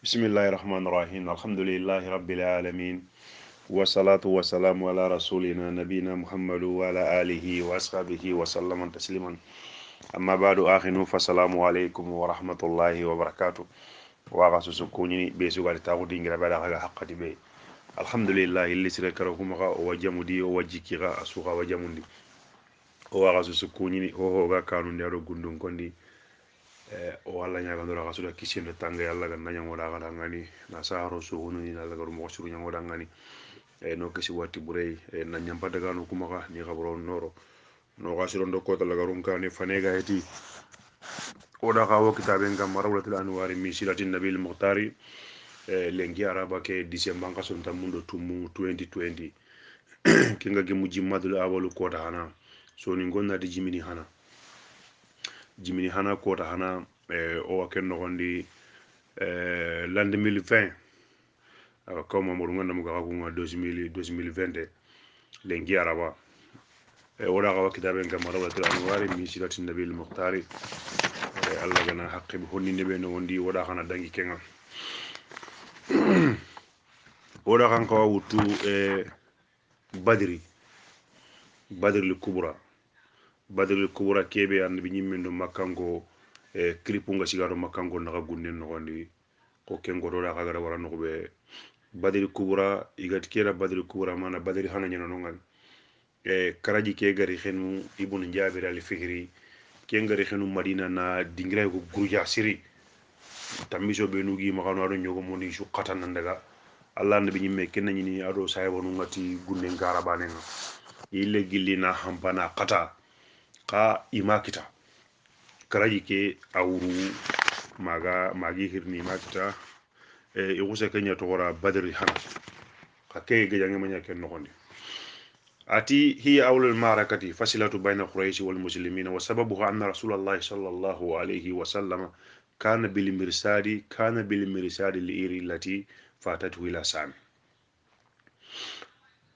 بسم الله الرحمن الرحيم الحمد لله رب العالمين والصلاة والسلام على رسولنا نبينا محمد وعلى آله وأصحابه وسلم تسليما أما بعد آخر فالسلام عليكم ورحمة الله وبركاته وغاسو سكوني بيسو غالي تاغو دينغرا بلا حق بي الحمد لله اللي سركرهم وجمدي وجيكيغا أسوغا وجمدي وغاسو سكوني هو كانوا ندارو غندون كوندي walla ñaga ndora ka suda kisinde tanga yalla ga nanya ngoda ga ngani na saharo so hunu ni la ga rumo suru nyangoda ngani no kesi wati burey na nyamba daga no kuma ka ni gabro noro no ga suru ndo ko ta la ga runka ni fanega heti oda ka wo kitaben ga marawlatul anwari mi silatin nabil muhtari lengi araba ke disemba ka sun tamundo tumu 2020 kinga ge mujimmadul awalu ko ta hana so ni gonna di jimini hana kota hana o waken nogondi l'an 2020 ko mamadou ngana muga ko 2020 lengi araba wala ga kitaben ga marawatul anwari mi silati nabil muhtari allah gana haqqi bi honni nebe no wondi wada kana dangi kenga wada kan ko wutu badri al kubra badr al kubra kebe an bi nyimmendo makango kripunga sigaro makango naga gunnen no gondi ko kengo do la gara wara no be badr al kubra igat kera badr al kubra mana badr hana nyano no ngal karaji ke gari khenu ibn jabir al fihri ke gari khenu madina na dingira ko guruja siri tamiso be nugi magano ado nyogo moni su qatan daga allah nabi nyimme ken nyini ado saybo no ngati gunnen garabane nga ille gillina hampana qata ka imakita karaji ke awuru magi hirni imakita iguse kenya to gora badri hana ka ke ge jangi manya ken nokondi ati hiya awlul marakati fasilatu bayna quraish wal muslimin wa sababuha anna rasulullah sallallahu alayhi wa sallam kana bil mirsadi li iri lati fatatu ila sami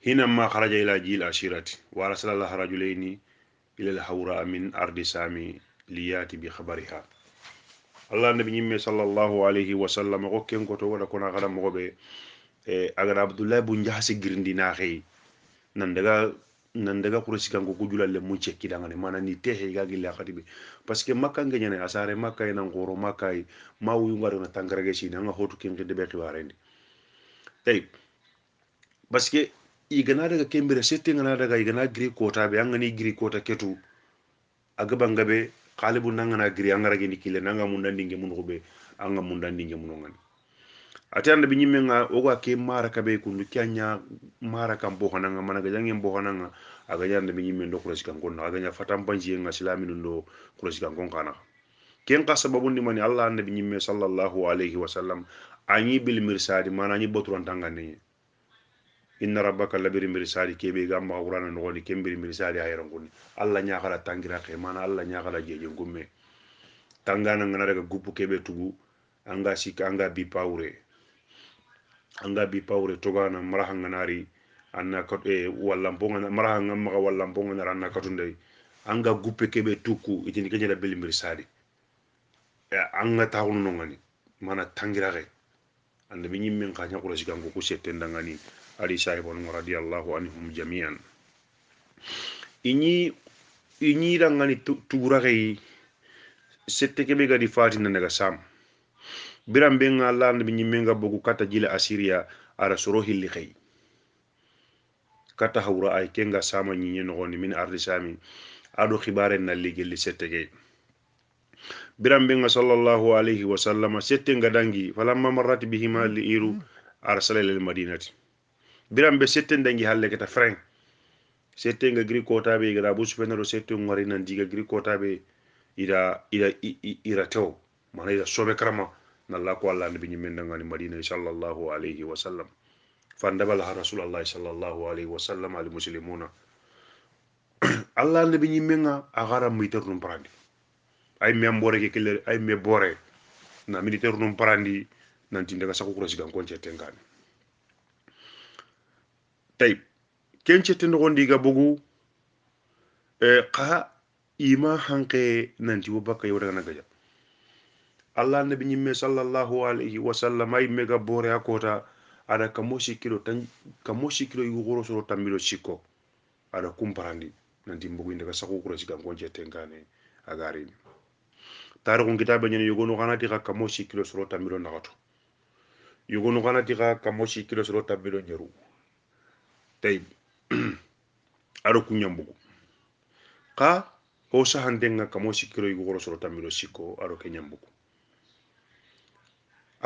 hina ma kharaja ila jil ashirati wa rasulullah rajulaini إلى الحوراء من أرض سامي لياتي بخبرها الله النبي نيمي صلى الله عليه وسلم وكين كوتو ولا كنا غدا مغوبه اغا عبد الله بن جحش غرندي ناخي نندغا كروسي كانكو كوجولا le mun cekki dangane mana ni tehe ga gilla khatibe parce que makka ngene asare makka ina ngoro makka ma wuyu ngaro na tangarage shi nga hotu kin de be xibarendi tay parce que igana daga kembere sette ngana daga igana gri kota be angani gri kota ketu agaba ngabe qalibu nangana gri angara gini kile nanga mundandi nge mun be anga mundandi nge mun ngani atanda bi nyimme nga oga ke maraka be kundu kyanya maraka mbo hananga managa jange mbo hananga aga yanda bi nyimme ndo kurosi kan gonna aga nya fatam banji nga islami ndo kurosi kan gon kana ken ka sababu ndi mani allah nabi nyimme sallallahu alayhi wa sallam ani bil mirsadi mana ni botron tangane inna rabbaka labir mirsadi kebe gamma qur'ana no goni kembir mirsadi hayran goni alla nya kala tangira ke mana alla nya kala jeje ngumme tangana ngana daga guppu kebe tugu anga sika anga bi pawre togana maraha nganari anna ko walla mbonga maraha ngamma walla mbonga ranna katunde anga guppe kebe tuku itini keje la bil mirsadi anga tawnu no ngani mana tangira ke ande bi nyimmen ka nya ko sigango ko setten dangani ali sahibon radiyallahu anhum jami'an inyi dangani tugurake sette kebe gadi fatina daga sam biram be ngalla nabi nyimenga bogu kata jila asiria ara soro hilli khay kata hawra ay kenga sama nyinye no goni min ardi sami ado khibare na ligel sette ke biram be nga sallallahu alayhi wa sallam sette ngadangi falamma marrat bihima li iru arsala lil madinati biram be sette ndangi halle keta frein sette nga gri kota be gara bu sufenero sette ngari nan diga gri kota be ira tew mana ida sobe karama nalla ko allah nabi nyimen ngani madina sallallahu alayhi wa sallam fandabal rasulullah sallallahu alayhi wa sallam al muslimuna allah nabi nyimenga agara miter num parandi ay membore ke killer ay me bore na militaire num parandi nanti ndaga sakko ko sigan kon cetengani tay kencete no gondiga bogu qa ima hanke nanti wo bakka yewra na gaja Allah nabi nyimme sallallahu alaihi wasallam ay mega bore akota ada kamoshi kilo yugo goro soro tambilo shiko ada kumparandi nanti mbugu indaga saku kuro siga ngonje tengane agarini tarikun kitabe nyene yugo no kanati ka kamoshi kilo soro tambilo nagato yugo no kanati ka kamoshi kilo soro tambilo nyeru tay aro kunyambugu ka ho sahandenga kamoshi kilo yugo goro soro tambilo shiko aro kenyambugu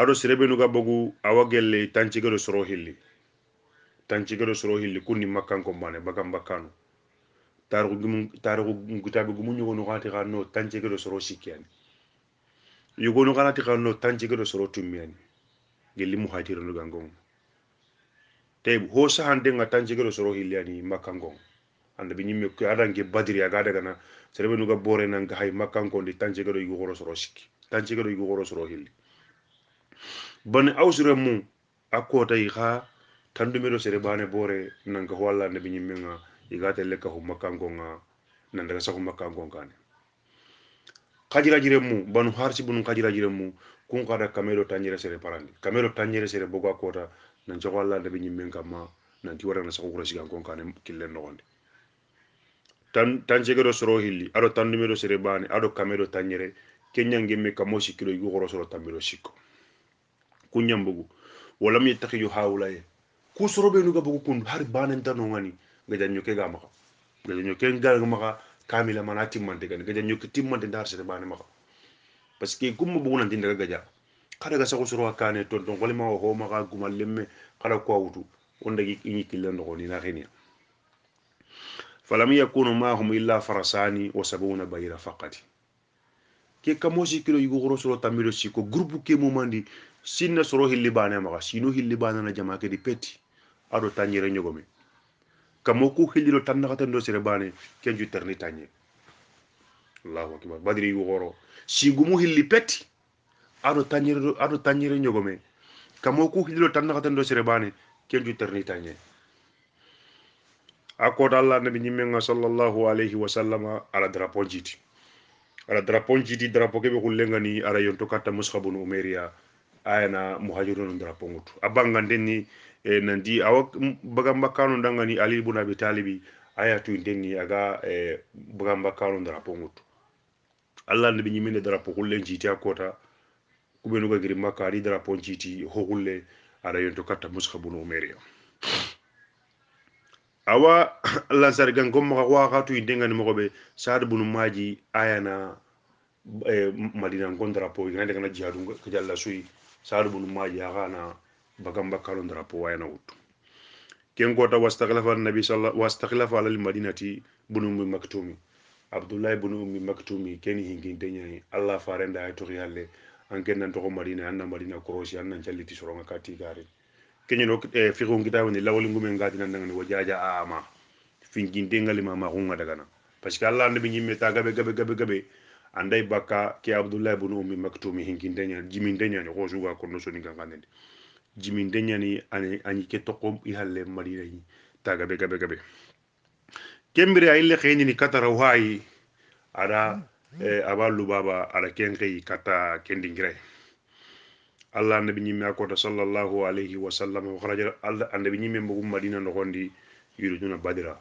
ado serebe nuga bogu awagelle tancigero soro hilli kunni makkan ko bane bagam bakkanu tarugo ngutabe gumu nyugo no gati kanno tancigero soro sikiani yugo no ganati kanno tancigero soro tummiani gelli mu haytiro nuga ngom tayib ho sahande nga tancigero soro hilli ani makkan gon anda bi nyimme ko adange badiri aga daga na serebe nuga bore nan ga hay makkan ko di tancigero yugo goro soro sikki tancigero yugo goro soro hilli bani awsure mu akota yi ha tandumero sere bane bore nanga walla nabi nyimme nga igate leka hu makango nga nanda sa hu makango ngane kajira jire mu banu harsi bunu kajira jire mu kun kada kamero tanyere sere parandi kamero tanyere sere bogo akota nan jago walla nabi nyimme nga ma nanti wara na sa ko rasiga ngane killen no wonde tan jegero soro hilli ado tandumero sere bane ado kamero tanyere kenyange me kamoshi kilo yugo goro soro tambiro shiko kunyambugu wala mi takiyu hawlaye ku sorobe nuga bugu kun har banen tano ngani gajanyo ke gamaka gajanyo ke ngal maka kamila manati mante gani gajanyo ke timmante ndar sere bane maka parce que gumma bugu nan tindaga gaja kada ga sako soro akane tonton wala ma ho maka gumal lemme kada ko wutu onda gi inyi killen do ni na khenia falam yakunu mahum illa farasani wa sabuna bayra faqati ke kamosi kilo yugo goro soro tamiro siko groupe ke momandi sinna soro hilli bane maka sino hilli bane na jama ke di peti ado tanyere nyogome kamoku hilli lo tanna katendo sere bane kenju terni tanye Allahu akbar badri yugo goro sigumu hilli peti ado tanyere nyogome kamoku hilli lo tanna katendo sere bane kenju terni tanye akoda Allah nabi nyimenga sallallahu alaihi wasallam ala drapo jiti ala drapo jiti drapo kebe kullengani ala yonto kata mushabun umeria ayana muhajirun drapo ngutu abanga ndeni nandi awak bagamba kanu ndangani ali ibn abi talibi ayatu ndeni aga bagamba kanu drapo ngutu Allah nabi nyimene drapo kullen jiti akota kubenu ga giri makari drapo jiti hogulle ala yonto kata mushabun umeria awa lansar gan gom ma waxatu indengani mo be saad bunu maji ayana madina ngon drapo yi ngande kana jihadu ko jalla suyi saad bunu maji agana bagam bakkalon drapo ayana wut ken gota wastaghlafa an-nabi sallallahu wastaghlafa ala al-madinati bunu ummi maktumi abdullah bunu ummi maktumi ken hingi denyani allah farenda ay to yalle an ken nan to madina anna madina korosi anna jalliti soronga kati gari kenyino fiqhu kitabu ni lawli ngumen ngati nan ngani wajaja ama finginde ngali ma hunga daga na parce que allah nabi nyimme ta gabe andai baka ke abdullah ibn ummi maktumi hinginde nya jiminde nya ko suga ko no soni ngandende jiminde nya ni ani ke tokom ihalle madina yi ta gabe kembere ay le khayni ni katara wayi ada abalu baba ala kenkai kata kendingire Allah nabi nyimme akota sallallahu alaihi wasallam wa kharaja Allah nabi nyimme mbugum madina no gondi yuruduna badira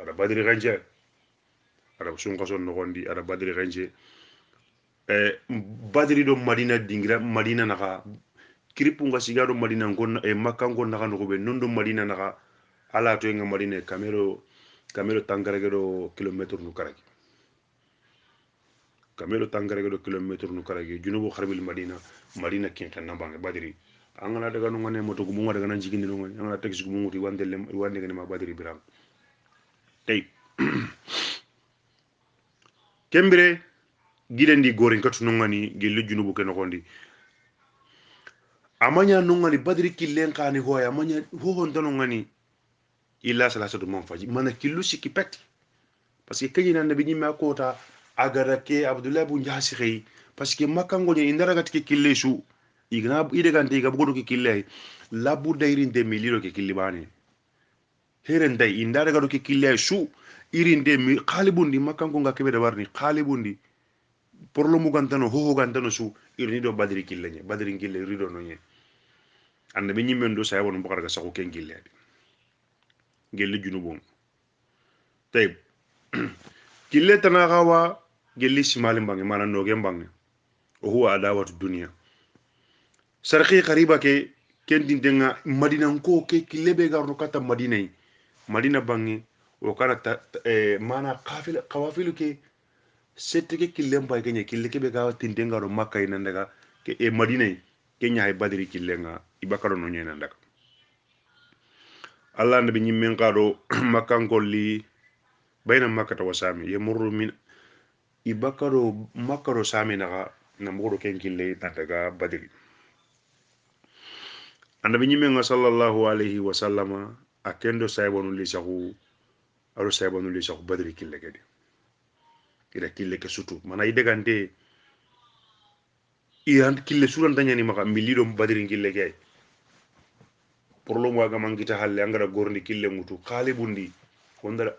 ada badri ganje ada sunqa son no gondi ada badri ganje badri do madina dingira madina naka kiripu nga sigado madina ngonna makka ngonna kan ko be nondo madina naka ala to nga madina kamero tangarage do kilometre nu karagi kamelo tangarage do kilometre nu karagi junubu kharbil madina kin tan bangi badri angana daga no ngane moto gumu daga nan jigindi no ngane angana taxi gumu muti wande ngane ma badri biram tay kembere gidendi gorin katu no ngani gelu junubu ken gondi amanya no ngani badri killen kani hoya amanya ho hon tan ngani illa salasatu man faji mana killu sikki pet parce que kanyina nabi ni ma kota agara ke abdullah bu njasi xey parce que makango ni indara gatike kille su igna ide gante ga bugo ke kille labu dairin de miliro ke kille bane heren dai indara ga ke kille su irin de mi khalibundi makango ga kebe da warni khalibundi porlo mu gantano ho gantano su irni do badri kille badri kille rido no nye annabi nyimmen do sayabon mbakar ga sako ken kille gelle junubon tay kille tanagawa gelli simali bangi mana no gem bangi o huwa adawatu dunya sarqi qariba ke ken dindenga madina ko ke kille be garno kata madina bangi o kana mana qawafilu ke sette ke kille mbay kenya kille ke be ga tindenga ro makka ina daga ke madina ke nyaay badri kille nga ibakaro no nyena daga allah nabi nyimmen qado makkan golli bayna makkata wa sami yamurru min ibakaro makaro sami naga na muguro ken kille daga badri annabi ñimmenga sallallahu alayhi wa sallama a kendo saybonu li saxu aro saybonu li saxu badri kille kedi ida kille ke sutu mana i degante i and kille suran tanyani maka milido badri kille kay problème waga mangita halle angara gorndi kille ngutu khali bundi wondara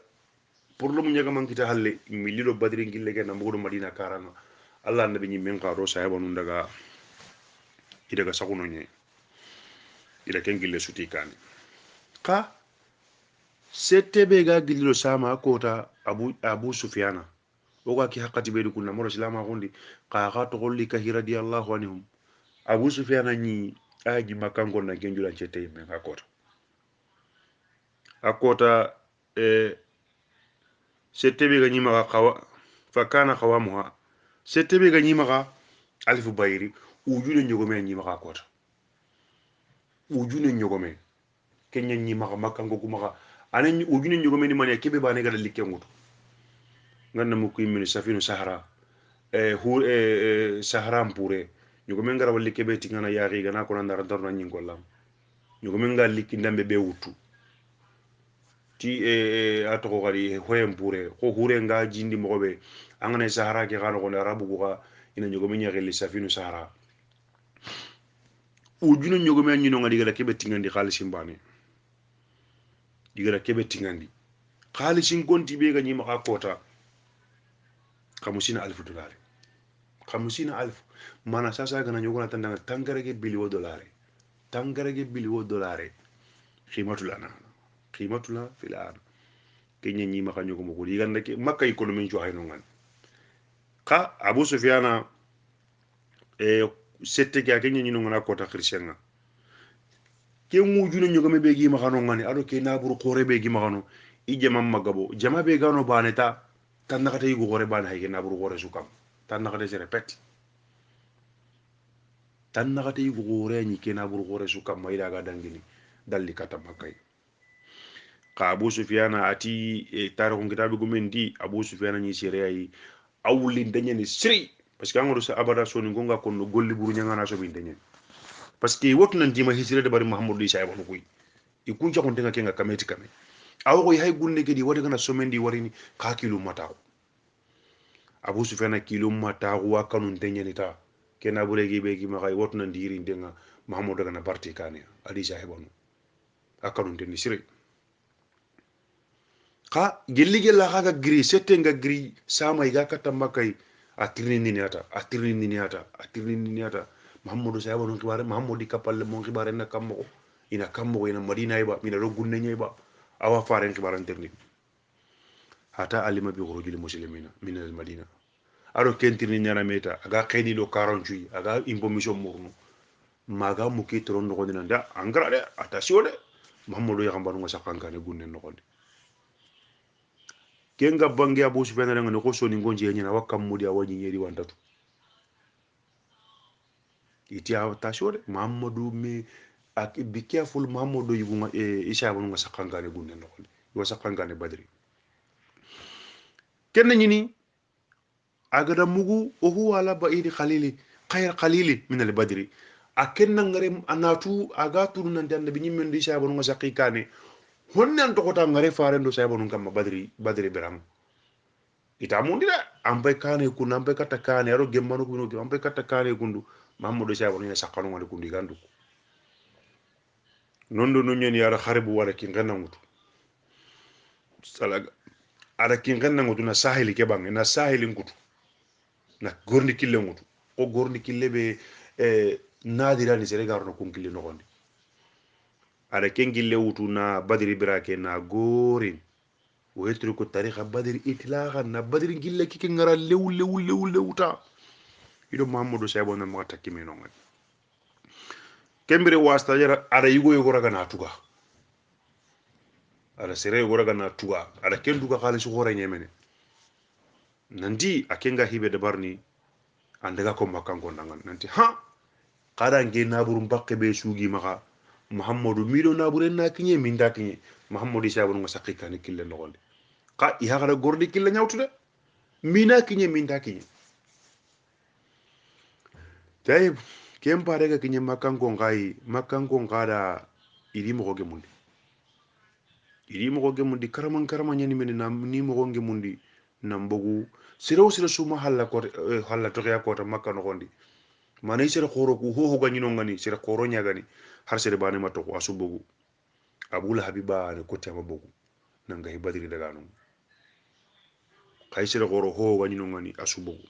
problème nyaga mangita halle milido badri kille kay na mbugo madina karanga allah annabi ñimmen qaro saybonu daga idaga saxuno ñe ida ken gille suti kani ka settebe ga gillilo sama kota abu sufyana oga ki haqqati be kunna moro islama gondi ka to golli ka radiyallahu anhum abu sufyana ni aji makango na genjula chete me akota settebe ga nyima ka fakana qawamuha settebe ga nyima ka alifu bayri ujune nyogome nyima ka kota ujune nyogome kenya nyima ka makango kuma anan ujune nyogome ni mane kebe bane ga likke ngutu ganna mu kuy min safinu sahara sahara mpure nyugo men gara walli kebe tingana yaari gana ko nandara dorna nyingollam nyugo men gal likki ndambe be wutu ti atoko gari hoye mpure ko hure nga jindi mogobe angane sahara ke gano ko arabu ko ina nyugo men yaari safinu sahara ujuna nyugo men nyino ngadi gala kebe tingandi khalisin bane digara kebe tingandi khalisin gonti be ga nyima ka kota 50,000 dolari 50,000 mana sasa gana nyogona tandanga tangarege biliwo dolari tangarege biliwo dolari khimatula fil an kenya nyi maka nyogo mo ko yiganda ke makka economy jo hayno ngan ka abu sufyana sette ga kenya nyi no ngana ko ta christian ke mujuna nyogo me be gi maka no ngani ado ke naburu khore be gi maka no ije mamma gabo jama be gano baneta tan nakata yugo gore ban hayke naburu gore sukam tan nakata je répète tan nakata yugo gore ni ke naburu gore sukam mayda ga dangini dalli kata makay ka abu sufyana ati tarihu kitabu gumen di abu sufyana ni sirey awli danyani siri parce que angoro sa abada soni gonga konno golli buru nyangana so bin danyen parce que wotu nan dima hisire de bari muhammadu isa ibn kuy i kunja kon tenga kenga kameti kame awo ko hay gunne ke di wadi kana somendi warini ka kilu mata abu sufyana kilu mata wa kanun danyani ta kena bure gi be gi ma kay wotu nan diri denga muhammadu kana parti kane adi isa ibn akanun den sire ka gelli gella haga gri sette nga gri sama iga kata makai atirni niata muhammadu sa wonu khibare muhammadu kapalle mon khibare na kammo ina kammo ina madina iba mina do gunne nyeba awa faren khibare internet hata alima bi khurujil muslimina min al madina aro kentirni nyana meta aga khedi do 48 aga imbo mission murnu maga muki tron no gondina nda angra de attention de muhammadu ya khambanu ngasa gunne no gonde kenga bangi abu sufyana nga ko soni ngonje nyina wakam mudi awanyi nyeri wantatu iti attention de muhammadu me ak be careful muhammadu yugo isa wonu ngasa kankane gunne no gonde yo sakangane badri kenna nyini agada mugu o huwa ala ba'idi khalili khayr qalili min al badri akenna ngare anatu agatu nan dan nabi nyimmen di sa wonu ngasa kikane honnan to kota ngare farendo sa wonu kam badri beram ita mundi da ambe kane kundu ambe kata kane aro gemmanu kuno ambe kata kane kundu mamadou sa wonu sakano ngale kundi gandu nondo no nyeni yara kharibu wala ki nganna ngutu salaga ada ki nganna ngutu na sahili ke bang na sahili ngutu na gorni kille ngutu ko gorni kille be nadira ni sere garno kun kille no gondi ada ken gille wutu na badri birake na gorin o yetru ko tarikha badri itlaqan na badri gille kike ngara lewuta ido mamadou sabo na ma takki me no ngani kembere wasta jara ada yugo raga na tuga ada sere yugo raga na tuga ada ken duga khalisu gore nyemene nanti akenga hibe de barni andaga ko makanko nangan nanti ha kada nge naburu mbakke be sugi maka muhammadu mido nabure na kinye minda kinye muhammadu sabo ngo sakika ni kille no gonde ka i hakara gordi kille nyawtu de mina kinye minda kinye tay kem pare ga kinye makanko ngai makanko ngada iri mo ge mundi iri mo ge mundi karama nyani mene nam ni mo ge mundi nambogu siraw sira suma halla ko halla to ya ko ta makka no gondi manay sira khoro ku ho ga nyino ngani sira khoro nya gani har sira bane mato ko asubugu abul habiba ne ko tema bogu nanga hi badri daga non kay sira khoro ho ga nyino ngani asubugu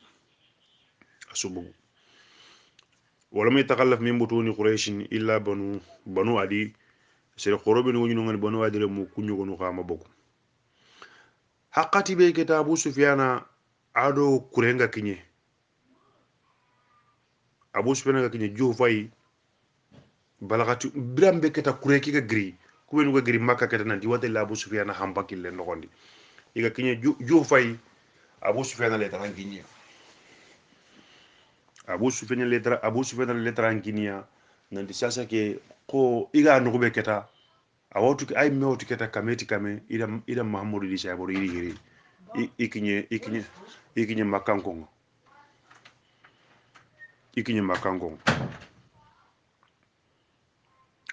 wala may takallaf min butuni quraish illa banu adi sira khoro be no nyino ngani banu adi mu kunyo ko no xama bogu haqqati be kitabu sufyana ado kurenga kinye abu sufyana ga kinye jufay balagati birambe keta kureki ga gri kubenu ga gri makka keta nanti wate la abu sufyana hamba kille nogondi iga kinye jufay abu sufyana le tarankinya abu sufyana le tarankinya nanti sasa ke ko iga no be keta awatu ke ay mewtu keta kameti kame ida mahamudu di saboro iri hiri ikinye makanko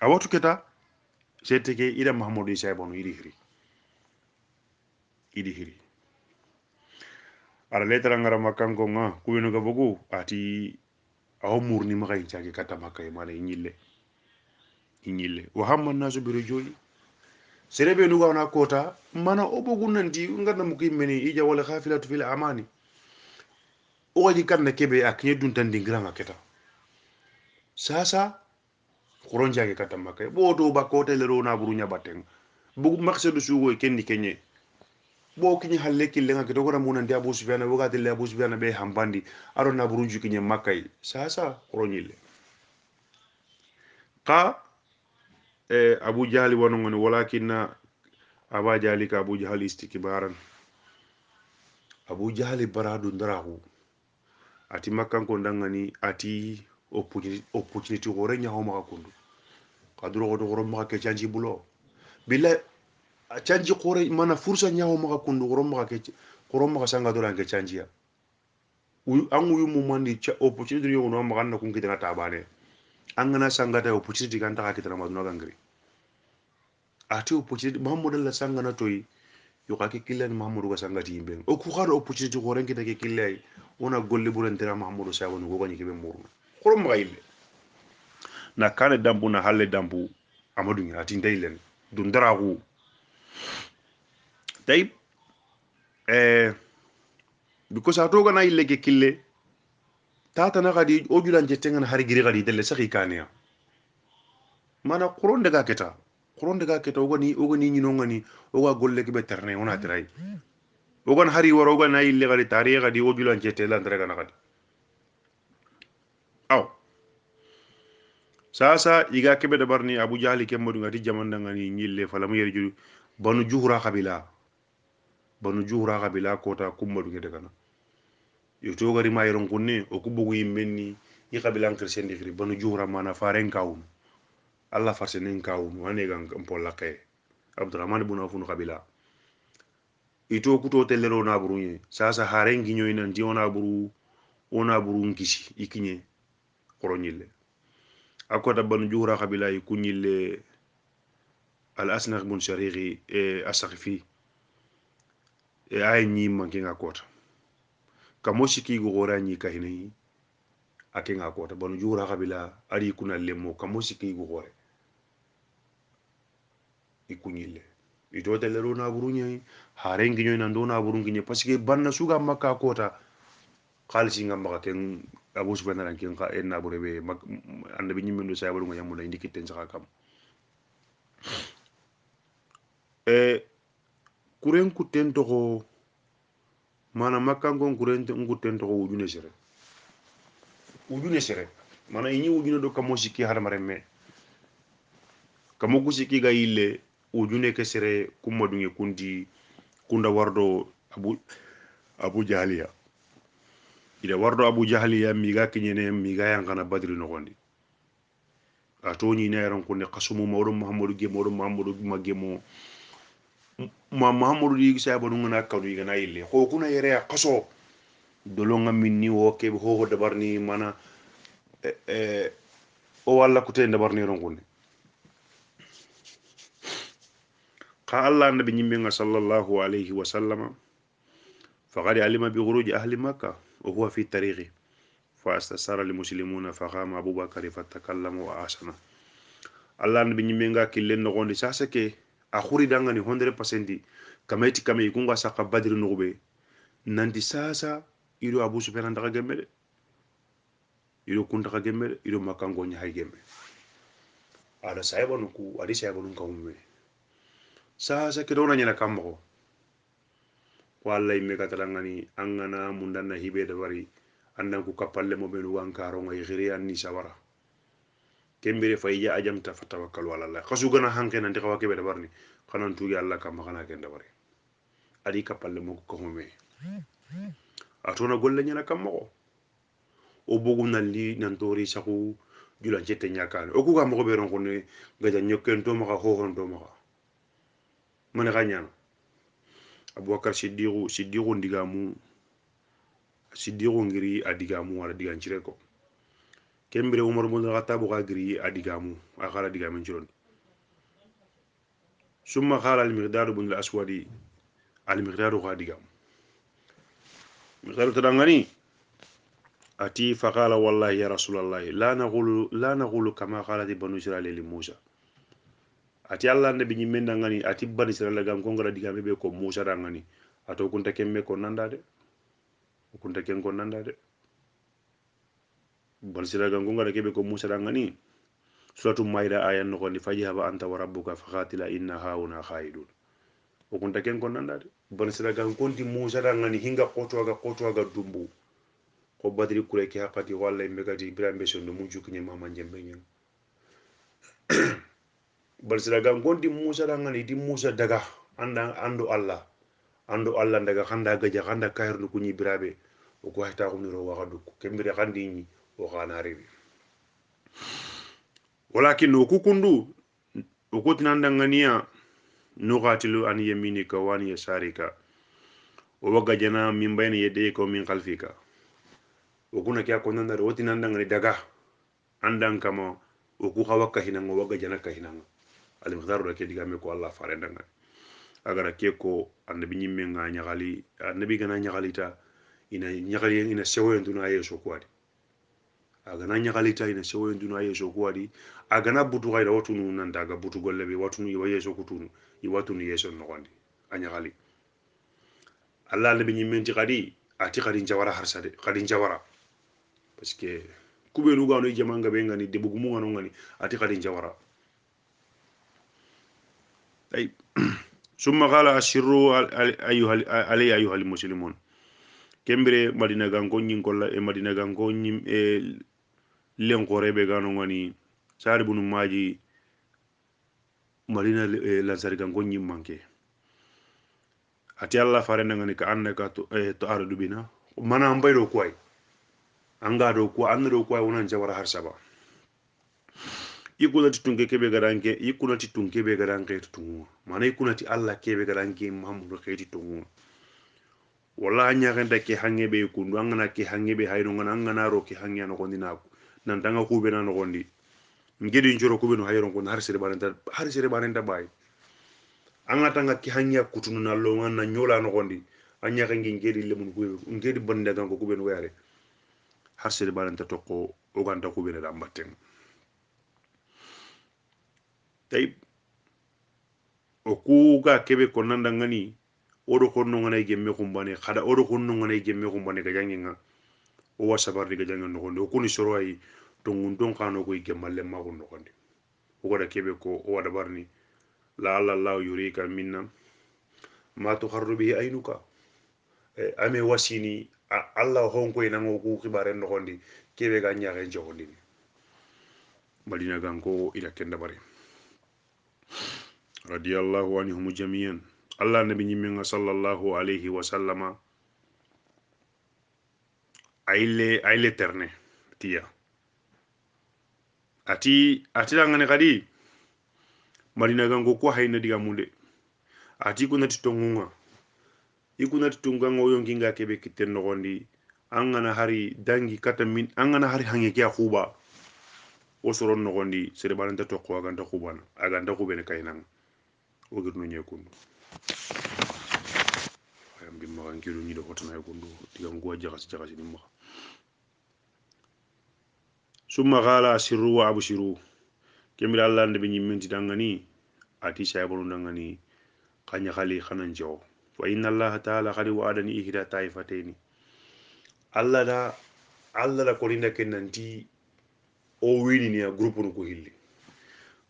awatu keta seteke ida mahamudu di saboro iri hiri ara letara ngara makanko nga kubenu ga bogu ati aw murni magay ciage kata makay mala inyille wa hamma nasu biru joyi serebe nuga na kota mana obogu nanti ngana muki meni ija wala khafilatu fil amani o waji kanna kebe aknye dun tan dingranga keta sasa khoron ciage kata makay bo do ba ko telero na buru nya bateng bu maksadu sugo kendi kenye bo kinyi halle kille nga keto gora munan dia abu sufyana woga tele abu sufyana be hambandi aro na buruju kinye makay sasa koronyile ka abu jahali wano ngoni walakinna aba jahali ka abu jahali istikbaran abu jahali baradu ndarahu ati makkanko ndangani ati opportunity gore nya ho maka kundu kaduro go goro maka ke chanji bulo billahi chanji gore mana fursa nya ho maka kundu goro maka sanga do ranke chanji ya an wuyu mu mandi opportunity yo no maka na kun kitana tabane an gana sanga ta opportunity kan ta kitana maduna gangri ati opportunity muhammadu la sanga na toyi yo ka ke killan muhammadu ga sanga ti yimbe o ku kharo opportunity gore kita ke killay wona golle buran tera muhammadu sa woni go gani ke be murna xorom ma yille na kane dambu na halle dambu amadu ngi ati ndeylen dun daragu tay because ato gana yille ke kille tata na gadi o julan jetengan hari giri gadi delle sakhi kaniya mana quron daga keta ogani nyino ngani oga golle ke be terne ona tray ogan hari waro ogan na yille gadi tariya gadi o julan jetela ndere gana gadi aw sasa iga kebe da barni abu jahli ke modu ngati jamanda ngani nyille falamu yerju banu juhra qabila kota kummadu ngede kana yoto gari ma yeron kunne o kubugu yimmenni i qabila ngirsen difri banu juhra mana faren kawun alla farsenen kawun wane gan polla kay abdurrahman ibn afun qabila ito kuto tellero na burunye sasa haren ginyo ina ndi ona buru ngisi ikinye koronyille akoda banu juhra qabila ikunyille al asnaq bun sharighi asaqfi ay ni manke ngakota kamoshi ki go gora ni kahini ake ngakota banu juhra qabila ari kuna lemo kamoshi ki go gore ikunyille ito telero na burunya haren ginyo na ndo na burunginye parce que banna suga makka kota khalisi ngamba ken Abu Sufyan ran ken ka en nabure be annabi nyimendo sahabu nga yamula indi kitten saka kam kuren kutten to mana makkangon kuren kutten to wujune sere mana ini wujune do kamo sikki hadamaren me kamo ku sikki ga yille wujune ke sere kumma dunge kunti kunda wardo abu jahaliya ida wardo abu jahaliya miga kinyene miga yankana badri nogondi a to ni ne yaran kunne kasumu mawdo muhammadu magemo muhammadu di sa bonu ngana kadu igana yille ko kuna yere ya kaso dolonga minni wo ke ho dabarni mana o walla ko tende dabarni ron kunne ka Allah nabi nyimbe sallallahu alayhi wa sallama faqad alima bi khuruj ahli makkah wa huwa fi tariqi فاستسار المسلمون فقام أبو بكر فتكلم وآسنا الله نبي نيمنغا كيلن نغوندي ساسكي أخوري دانغاني 100% كميتي كمي يكونغا ساقا بدر نغبي نانتي ساسا يرو أبو سفيان دغا جمل يرو كون دغا جمل يرو مكانغو ني جمل على سايبا نكو ادي سايبا نكو مي ساسا كدونا نينا كامو والله يمي كاتلانغاني انغانا موندانا هيبه دباري andan ku kapalle mo benu wankaro ngai khiri anni sawara kembere fayya ajam ta fatawakkal wala allah khasu gana hanke nan dikawa kebe dabarni kanan tugi allah kam kana ken dabari adi kapalle mo ko mo me atona golle nyana kam mo o bogum nan li nan tori saku julan jette nyakane o ku ga mo be ron ko ne gaja nyokken to maka ho hon to maka man ganyana abubakar siddiqu ndigamu siddiqu ngiri adigamu wala digan cire ko kembere umar bin khattab ga giri adigamu akhala digamen ciron summa qala al miqdad bin al aswadi al miqdad ga digamu miqdad tadangani ati faqala wallahi ya rasulullah la naqulu kama qalat banu israil li musa ati allah nabi nyimmen dangani ati banu israil gam ko ngara digame be ko musa dangani ato kunta kemme ko nandade kunta ken ko nandade bal siraga ngonga kebe ko musa dangani suratu maida ayan no ni fajhaba anta wa rabbuka fakhatila inna hauna khaidun o kunta ken ko nandade bal siraga ngonti musa dangani hinga qotwaga dumbu ko badri kure ki hakati walla megati ibrahim beso no muju kinye mama jembe nyen bal siraga ngonti musa dangani di musa daga ando allah daga khanda gaja khanda kayru kunyi birabe o ko hata ko niro waga dukku kembere khandi ni o khana rebi walakin o kukundu o kotinanda ngania nuqatilu an yaminika wa an yasarika o waga jana min bayna yedde ko min khalfika o kuna kya ko nanda o tinanda ngani daga andan kama o ku khawaka hinanga waga jana ka hinanga al miqdaru da ke digame ko allah farendanga agara ke ko annabi nyimme nga nyagali annabi gana nyagalita ina sewoyen duna yeso kwadi agana nyagalita ina sewoyen duna yeso kwadi agana butu gayda watunu nan daga butu golle be watunu yiwa yeso kutunu yi watunu yeso nogondi anyagali allah annabi nyimme ti kadi ati kadi jawara harsade kadi jawara parce que kubenu gano jamanga be ngani de bugumu ngano ngani ati kadi jawara ay ثم قال أشروا أيها المسلمون kembere madina ganko nyin kolla e madina ganko nyim e len korebe gano ngani sari bunu maji madina lansari ganko nyim manke ati allah farenda ngani ka annaka to aradu bina mana mbaydo koy anga do ko andro koy wonan jawara har saba ikunati tunke kebe garanke ikunati tunke be garanke tungu mana ikunati allah kebe garanke mahamudu khayti tungu wala nya ganda ke hangebe kundu angana ke hangebe hayno ngana angana ro ke hangya no gondina nan tanga kube na no gondi ngedi njoro kube no hayro ko har sere barenta bay anga tanga ke hangya kutunu na lo ngana nyola no gondi anya kangi ngedi lemun kube ngedi banda gango kube no yare har sere barenta tokko o ganda kube na dambaten tay o kuga kebe ko nanda ngani odo konno ngana gemme kumbane khada odo konno ngana gemme kumbane ga janginga o wa sabar diga jangan no gondi o kuni soro ay tongun don kano ko ike malle ma ko no gondi o wada kebe ko o wada barni la allah yurika minna ma tukharru bihi aynuka ame wasini allah hon ko ina ko khibare no gondi kebe ga nyaare jogondi madina ganko ila kenda bare radiyallahu anhum jami'an allah nabi nyimenga sallallahu alayhi wa sallama ayle terne tiya ati langane kadi madina ganko ko hayna diga munde ati kunati tongunga ikunati tunganga oyonginga kebe kitten no gondi angana hari dangi kata min angana hari hange kya khuba o soron no gondi sere balanta to ko aganta khubana aganta khubene kaynang o girno nyekundu ayam dimma kan kilu ni do hotana kundu digam go jaxas dimma summa qala asirru wa abshiru kemira allah ndabe nyimenti dangani ati shaybonu dangani kanya khali khanan jaw fa inna allah ta'ala qad wa'adani ihda taifataini allah da ko linda kenanti o wini ni groupe no ko hilli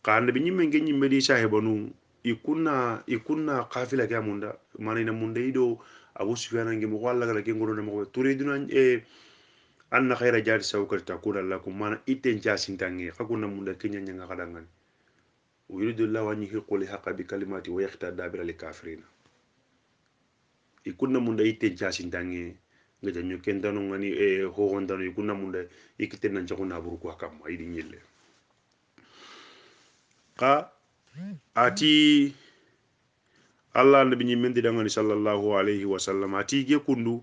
kande be nyimme ngi nyimme di sahibanu ikunna qafila ga munda manina munda ido abu sufyan ngi mo walla gala ke ngoro mo turiduna anna khayra jadi sawkar takuna lakum mana itten jasintangi khakuna munda kenya nyanga kadangan ويريد الله أن يحق الحق بكلماته ويختار دابر الكافرين يكون من ده يتجاسين تاني غدا نيوكن دانو غني هو دانو يكون من ده يكتن نجاكو نابركو حكام ايدي نيل قا اتي الله النبي من دي دانغني صلى الله عليه وسلم اتي جكوندو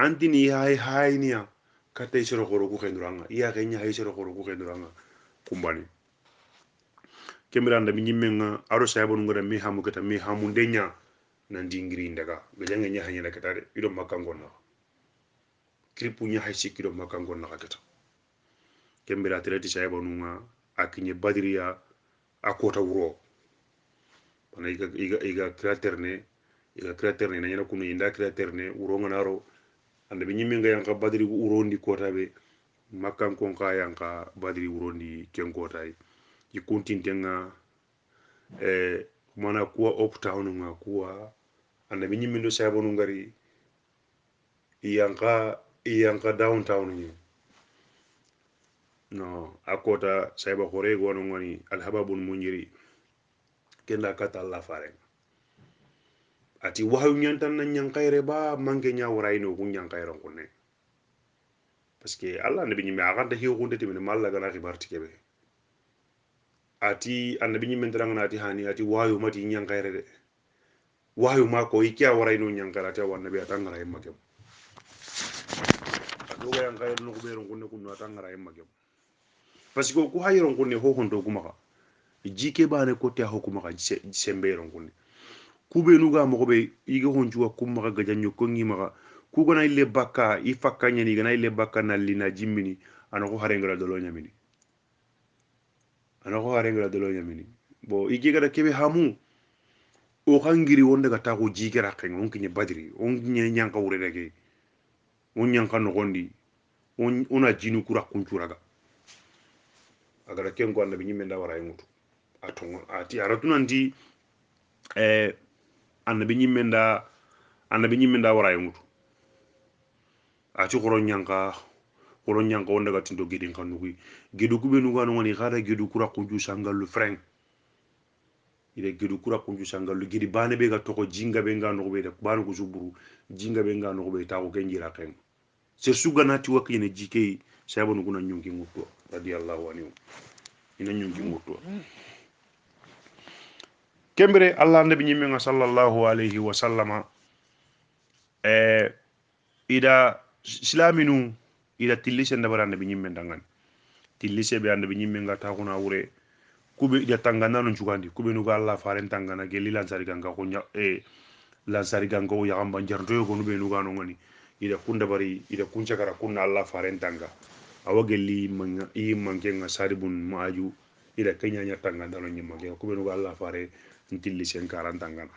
antini hay niya katay sero khoro ku khenduranga iya kenya hay sero khoro ku khenduranga kumbani kemiranda mi nyimmenga aro saybonu ngada mi hamu kata mi hamu ndenya nan dingiri ndaga gajanga nya hanya na katare ido makango na kripu nya hay sikido makango na kata kemira tirati saybonu nga akinye badriya akota wuro bana iga kraterne na nyana kunu inda kraterne wuro nganaro anda bi nyimmenga yanka badri wuro ndi kota be makanko ka yanka badri wuro ndi ken kota yi ikuntintenga mana kuwa uptown nga kuwa anda binyi mindo sabonu ngari iyanka downtown ni no akota sayba khore gono ngani alhababun munjiri kenda kata Allah fare ati wahayu nyantan na nyankayre ba manke nya warayno ku nyankayron kunne parce que Allah nabi nyimi aganta hiyo kunde timene malla gana khibarti kebe ati annabi nyimen taranga ati hani ati wayu mati nyankayre de wayu mako ikya warayno nyankara ati wannabi atangara yemma kem adoga yankayre no ko beron kunne kunno atangara yemma kem parce que ko hayron kunne ho hondo kuma jike bane ko te hokuma ka semberon kunne kube nuga mo be iga honjuwa kuma ga janyo ko ngima ku gona ile bakka ifakanya ni gana ile bakka na lina jimmini anako harengara dolo nyamini bo igi gada kebe hamu o hangiri wonde ga ta ko jikera ken on kinye badri on kinye nyanka wurede ke on nyanka no gondi ona jinu kura kuncuraga agara ken ko annabi nyimme nda wara e mutu aton ati aratuna ndi annabi nyimme nda wara e mutu ati khoro nyanka wonde ga tindo gidin kanugi gidu kube nuga no ngani khada gidu kura kunju sangalu freng ide gidu kura kunju sangalu gidi bane be ga toko jinga be nga no be de banu ko zuburu jinga be nga no be ta ko kenjira ken se suganati wakine jike sabonu kuna nyungi mutto radiyallahu anhu ina nyungi mutto kembere allah nabi nyimenga sallallahu alayhi wa sallama ida islaminu ida tillise ndabara nabi nyimmen dangan tillise be annabi nyimmenga ta kuna wure kube ida tangana no jugandi kube nuga allah faren tangana gelli lansari ganga ko lansari ganga o yagamba jardo yo gonu be nuga no ngani ida kunda bari ida kunca kara kunna allah faren tanga awa gelli mangenga saribun maaju ida kenya nya tangana no nyimma ge kube nuga allah fare tillise 40 tangana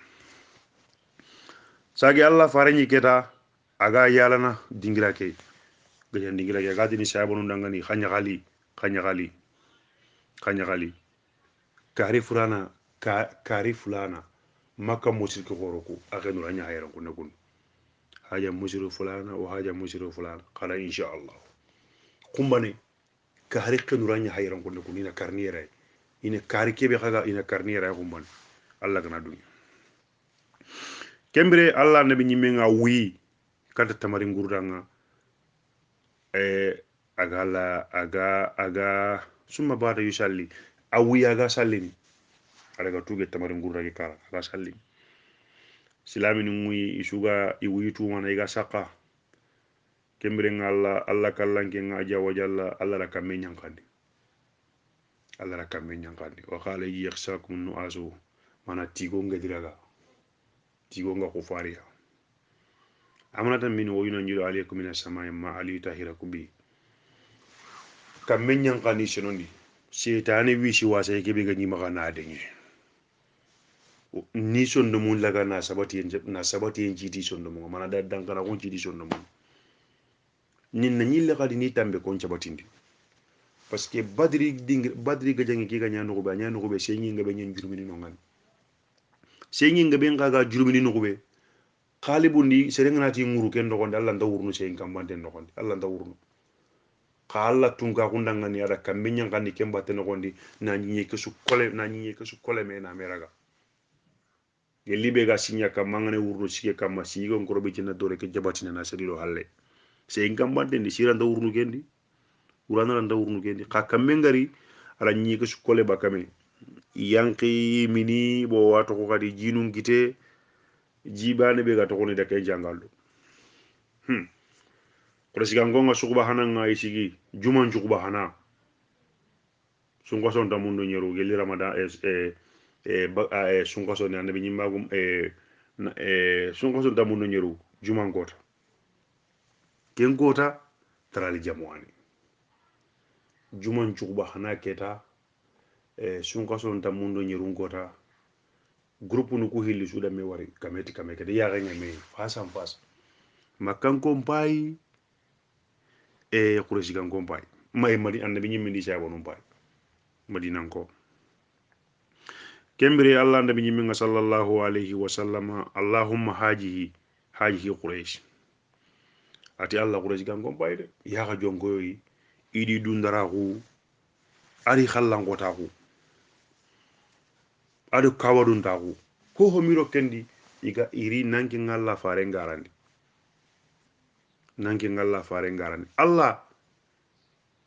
sagi allah fare nyi keta aga yalana dingira ke gajan dingira ya gadini sabonu dangani khanya gali kari fulana kari fulana maka musir ke horoku akenu ranya hayran kunna kun haja musiru fulana wa haja musiru fulana qala insha Allah kumbane kari kenu ranya hayran kunna kun ina karniere ina kari kebe kaga ina karniere kumbane Allah kana dun kembere Allah nabi nyimenga wi kata tamarin gurdanga aga summa bada yusalli awi aga sallini adaga tuge tamarin gurra ke kara aga sallini silami ni ngui isuga iwi tumana iga saka kembere ngalla alla kallanke ngaja wajalla alla la kamme nyankandi wa qala yakhshakum nu'asu mana tigo ngadiraga tigo nga khufariya amanata min woyuna njiro alaykum min as-samai ma ali tahirakum bi kamme nyankandi senondi setane wishi wasa yake be ganyi maka na denye ni sondo mun laga na sabati en jiti sondo mun mana da dankana kon jiti sondo mun nin na nyille kadi ni tambe kon cabatindi parce que badri gajangi ki ganya no be sengi ngabe nyen jurumini no ngani sengi ngabe ngaga jurumini no be khalibundi serengati nguru ken do gonde Allah ndawurnu sengi kambante no gonde Allah ndawurnu kala tunga kundangani ada kamenya ngani kembate no gondi na nyinye ke su kole me na meraga yelibe ga sinya kam mangane wurno sike kam masigo ngorobe cina dore ke jabatina na sedilo halle se ngam bande ndi sira nda wurnu gendi urana nda wurnu gendi ka kamme ngari ala nyi ke su kole bakame yanki mini bo wato ko kadi jinun gite jibane be ga to koni da kay jangaldo ko siga ngonga sukuba hananga isigi juman sukuba hana sungo son da mundo nyero geli ramadan sungo son annabi nyimagum sungo son da mundo nyero juman gota ken gota tarali jamwani juman sukuba hana keta sungo son da mundo nyero gota groupe nu ko hilli suda me wari kameti kameke ya ganya me fasam fas makkan kompai kuresi kan kompay may madi annabi nyimmi ndi sabo non pay madinan ko kembere Allah annabi nyimmi nga sallallahu alayhi wa sallama allahumma hajihi quraish ati Allah quraish kan kompay de ya ga jongo yi idi dundara ku ari khallan gota ku adu kawadun ta ku ko homiro kendi iga iri nanki ngalla fare ngarandi Allah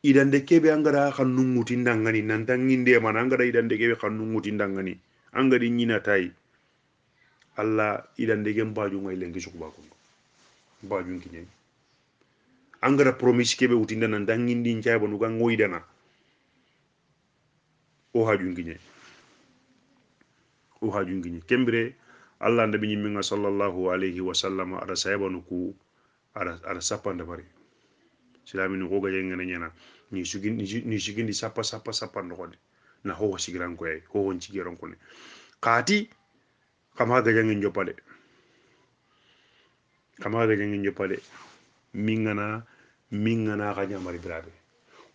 idan de kebe angara khannu ngutindangani nantanginde man angara idan de kebe khannu ngutindangani angari nyina tay Allah idan de gem baju ngay lengi sukuba ko baju nginya angara promise kebe utinda nantangindi nchaybo nuga ngoydana o haju nginya kembere Allah ndabi nyimmi nga sallallahu alayhi wa sallam ada saybanu ku ada sapanda bari silami ni goga yengena nyana ni sugindi sapa no gonde na ho sigiran ko ay ho won cigiran ko ne kati kama ga jangin jopale mingana ga nyamari brabe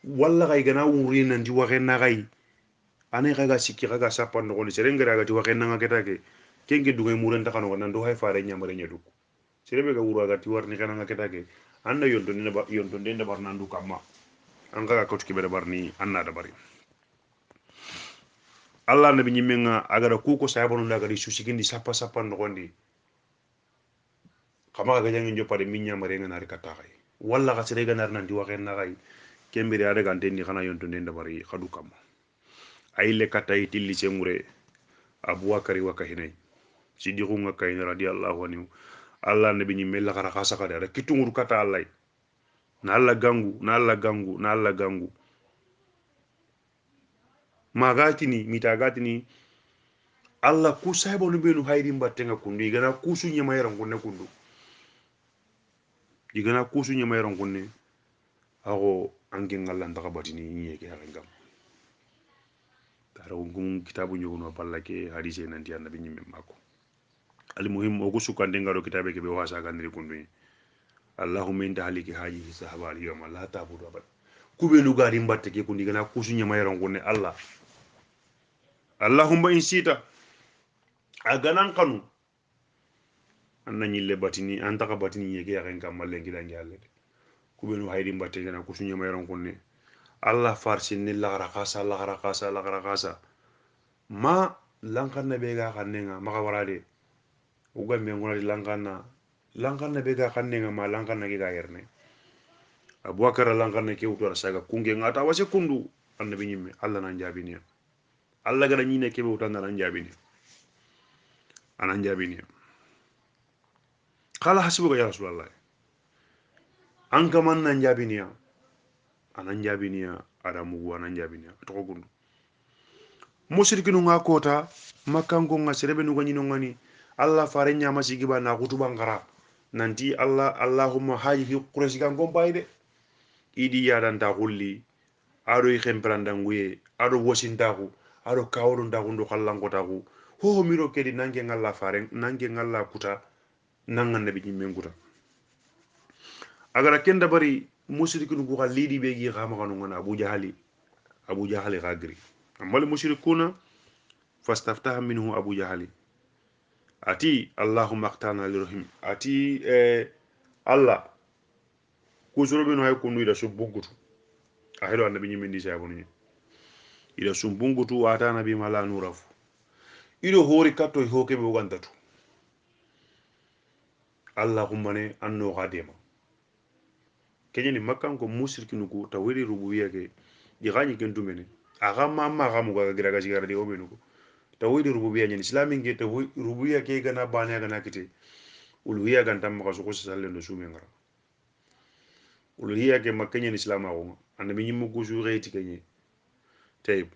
walla kay gana wuri nan di waxe na kay ane kaga sikki kaga sapa no gonde serengara ga di waxe na ngata ke kenge dugay muren takano nan do hay faare nyamare nyadu serebe ga wuro ga ti warni kana ngata ke anda yonto ndenda barna ndu kamma an ga ko tukibere barni anna da bari Allah nabi nyimenga agara kuko sabonu ndaga di susikindi sapa no gondi kama ga jangi jopade minya mare ngana rikata kay walla ga sere ga nar nan di waxe na kay kembere ada ga ndendi xana yonto ndenda bari khadu kamma ay le katay tilli semure abubakari wakahinay sidiqu ngakay radiyallahu anhu Allah nabi nyimella khara khasa kada da kitunguru kata Allah na Allah gangu magatini mitagatini Allah ku saybo no benu hayri mbattenga kundu igana kusu nyama yaran kundu ago angin Allah ndaka batini nyeke harangam tara ngum kitabu nyogono ballake hadise nanti annabi nyimme mako al muhim o ko sukande ngaro kitabe ke be wasa gandiri kundu allahumma inta haliki hajihi sahaba al yawma la tabudu abad kube nu gadi mbatte ke ko ndigana kusunya mayron gonne allah allahumma in sita aganan kanu anna ñille batini an taka batini yeke yaxen kam malle ngidangi alle de kubenu hayri mbatte gana kusunya mayron gonne allah farsinni lagara kasa ma lankanna be ga kannenga maka warade ugambe ngona lankanna be ga kannenga ma lankanna ge ga yerne abubakar lankanna ke wuto saga kunge ngata wase kundu annabi nyimme allah nan jabini allah gada nyine ke be wutan nan jabini anan jabini qala hasibuka ya rasulullah an kaman nan jabini anan jabini adamu anan jabini to ko gundu mushrikinu nga kota makango nga serebe nu ganyino ngani allah fare nyama sigiba na kutuba ngara nanti allahumma haji quraish kan gombayde idi yadan ta hulli ado i khempranda nguye ado wosintaku ado kawdo ndaku ndo kallango taku ho miro kedi nange ngalla fare nange ngalla kuta nangan nabi nyimme nguta agara kenda bari mushrikinu ku lidi be gi xama kanu ngana abu jahali gagri amal mushrikuna fastaftaha minhu abu jahali ati allahumma aqtana lirahim ati allah kusuro bino hay kunu ida subbugutu ahelo annabi nyimi ndi sabunu ni ida sumbungutu ata nabi mala nurafu ido hori katto hoke be wogantatu allahumma ne anno gadema kenyeni makkan ko mushrikinu ko tawiri rububiyya ke di gani kentumene aga mamma gamu ga gira ga sigara di obenu ko tawiri rububiyya nyen islamin ke tawiri rububiyya ke gana bana gana kite uluhiyya gan tam ka suko sallen do sume ngara uluhiyya ke makkenyen islam ko annabi nyimmu ko su reyti kenye tayib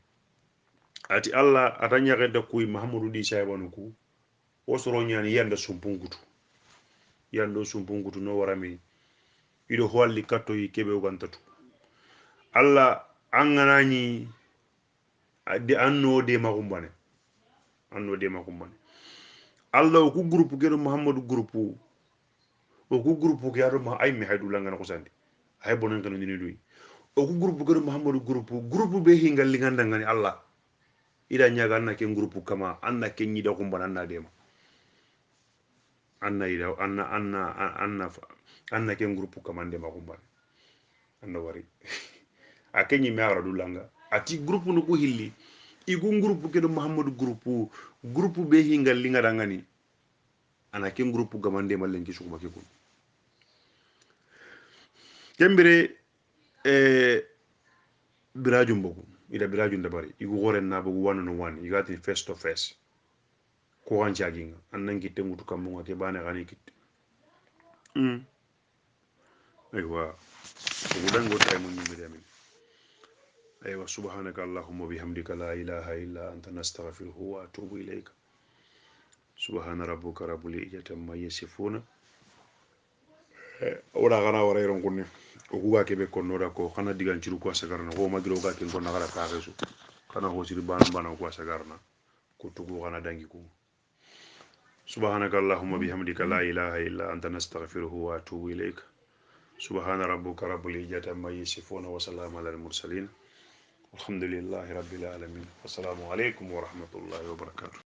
ati allah atanya ga da kuy muhammadu di saybanu ku osoro nyani yanda sumpungutu no warami ido holli katto yi kebe ugantatu allah anganani adi anno de makumbane allah ku groupe gero muhammadu groupe o ku groupe ke ado ma ay mi haydu langana ko sandi hay bonon kan ni duy o ku groupe gero muhammadu groupe be hingal linganda ngani allah ida nyaga anna ke groupe kama anna ke nyida kumbana anna dema anna ida anna ke groupe kama ndema kumbana anna wari akenyi me agara dulanga ati groupe no ko hilli igu groupe ke do muhammadu groupe be hingal lingada ngani ana ke groupe gamande malen ki sukuma ke kun kembere birajum bogu ida birajum dabari igu goren na bogu one on one igati face to face ko wancha ginga annan kitte mutu kam mo ke bane gani kitte aywa udan go tay mo nyimbe amin aywa subhanaka allahumma bihamdika la ilaha illa anta nastaghfiruhu wa atubu ilayka subhana rabbika rabbil izzati amma yasifuna ora gana wara iron kunne o kuga kebe konno da ko xana digan ciru ko sagarna ko magiro ga ken ko nagara taxesu xana ho siri bana ko sagarna ko tugu xana dangi ko subhanaka allahumma bihamdika la ilaha illa anta nastaghfiruhu wa atubu ilayk subhana rabbika rabbil izzati amma yasifuna wa salamun alal mursalin alhamdulillahi rabbil alamin assalamu alaykum wa rahmatullahi wa barakatuh